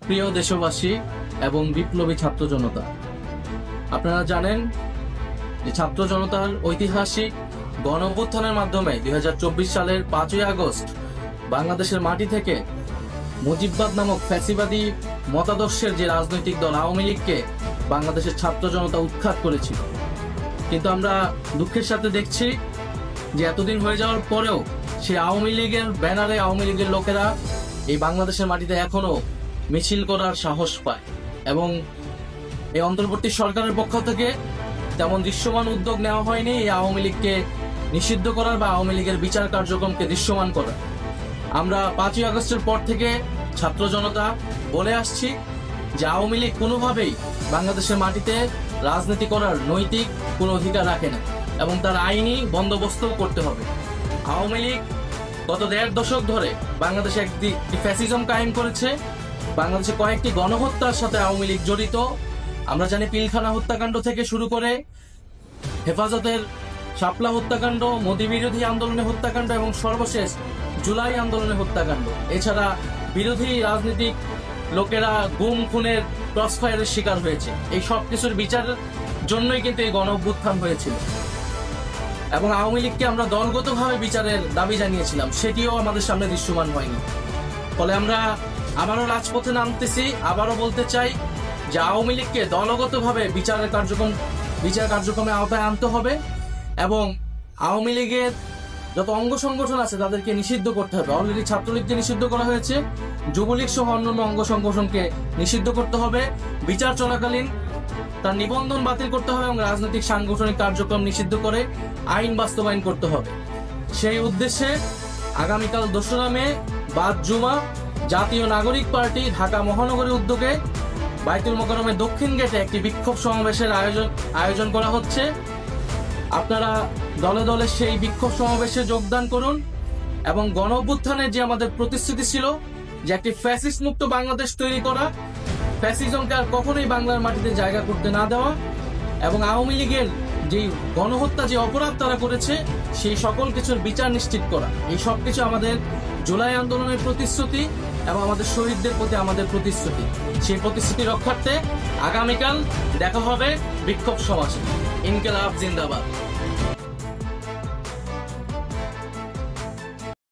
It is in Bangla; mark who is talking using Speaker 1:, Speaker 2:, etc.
Speaker 1: প্রিয় দেশবাসী এবং বিপ্লবী ছাত্র জনতা, আপনারা জানেন যে ছাত্র জনতার ঐতিহাসিক গণ অভ্যুত্থানের মাধ্যমে 2024 সালের 5ই আগস্ট বাংলাদেশের মাটি থেকে মুজিববাদ নামক ফ্যাসিবাদী মতাদর্শের যে রাজনৈতিক দল আওয়ামী লীগকে বাংলাদেশের ছাত্র জনতা উৎখাত করেছিল। কিন্তু আমরা দুঃখের সাথে দেখছি যে এতদিন হয়ে যাওয়ার পরেও সেই আওয়ামী লীগের ব্যানারে আওয়ামী লীগের লোকেরা এই বাংলাদেশের মাটিতে এখনো মিছিল করার সাহস পায় এবং এই অন্তর্বর্তী সরকারের পক্ষ থেকে তেমন দৃশ্যমান উদ্যোগ নেওয়া হয়নি এই আওয়ামী লীগকে নিষিদ্ধ করার বা আওয়ামী লীগের বিচার কার্যক্রমকে দৃশ্যমান করার। আমরা 5ই আগস্টের পর থেকে ছাত্র জনতা বলে আসছি যে আওয়ামী লীগ কোনোভাবেই বাংলাদেশের মাটিতে রাজনীতি করার নৈতিক কোনো অধিকার রাখে না এবং তার আইনি বন্দোবস্ত করতে হবে। আওয়ামী লীগ গত 1.5 দশক ধরে বাংলাদেশে একটি ফ্যাসিজম কায়েম করেছে। বাংলাদেশে কয়েকটি গণহত্যার সাথে আওয়ামী লীগ জড়িত। আমরা জানি পিলখানা হত্যাকাণ্ড থেকে শুরু করে হেফাজতের শাপলা হত্যাকাণ্ড, মোদী বিরোধী আন্দোলনে হত্যাকাণ্ড এবং সর্বশেষ জুলাই আন্দোলনে হত্যাকাণ্ড। এছাড়া বিরোধী রাজনৈতিক লোকেরা গুম খুনের ক্রসফায়ারের শিকার হয়েছে। এই সব কিছুর বিচারের জন্যই কিন্তু এই গণ অভ্যুত্থান হয়েছিল এবং আওয়ামী লীগকে আমরা দলগতভাবে বিচারের দাবি জানিয়েছিলাম, সেটিও আমাদের সামনে দৃশ্যমান হয়নি। ফলে আমরা আবারও রাজপথে নামতেছি, আবারও বলতে চাই যে আওয়ামী লীগকে দলগতভাবে বিচার কার্যক্রমে আওতায় আনতে হবে এবং আওয়ামী লীগের যত অঙ্গ সংগঠন আছে তাদেরকে নিষিদ্ধ করতে হবে। অলরেডি ছাত্রলীগকে নিষিদ্ধ করা হয়েছে, যুবলীগ সহ অন্যান্য অঙ্গ সংগঠনকে নিষিদ্ধ করতে হবে। বিচার চলাকালীন তার নিবন্ধন বাতিল করতে হবে এবং রাজনৈতিক সাংগঠনিক কার্যক্রম নিষিদ্ধ করে আইন বাস্তবায়ন করতে হবে। সেই উদ্দেশ্যে আগামীকাল 2রা মে বাদ জুমা জাতীয় নাগরিক পার্টি ঢাকা মহানগরীর উদ্যোগে বায়তুল মোকাররমের দক্ষিণ গেটে একটি বিক্ষোভ সমাবেশের আয়োজন করা হচ্ছে। আপনারা দলে দলে সেই বিক্ষোভ সমাবেশে যোগদান করুন এবং গণ অভ্যুত্থানের যে আমাদের প্রতিশ্রুতি ছিল যে একটি ফ্যাসিস্ট মুক্ত বাংলাদেশ তৈরি করা, ফ্যাসিজমকে আর কখনোই বাংলার মাটিতে জায়গা করতে না দেওয়া এবং আওয়ামী লীগের যে গণহত্যা যে অপরাধ তারা করেছে সেই সকল কিছুর বিচার নিশ্চিত করা, এই সব কিছু আমাদের জুলাই আন্দোলনের প্রতিশ্রুতি এবং আমাদের শহীদদের প্রতি আমাদের প্রতিশ্রুতি। সেই প্রতিশ্রুতি রক্ষার্থে আগামীকাল দেখা হবে বিক্ষোভ সমাবেশে। ইনকিলাব জিন্দাবাদ।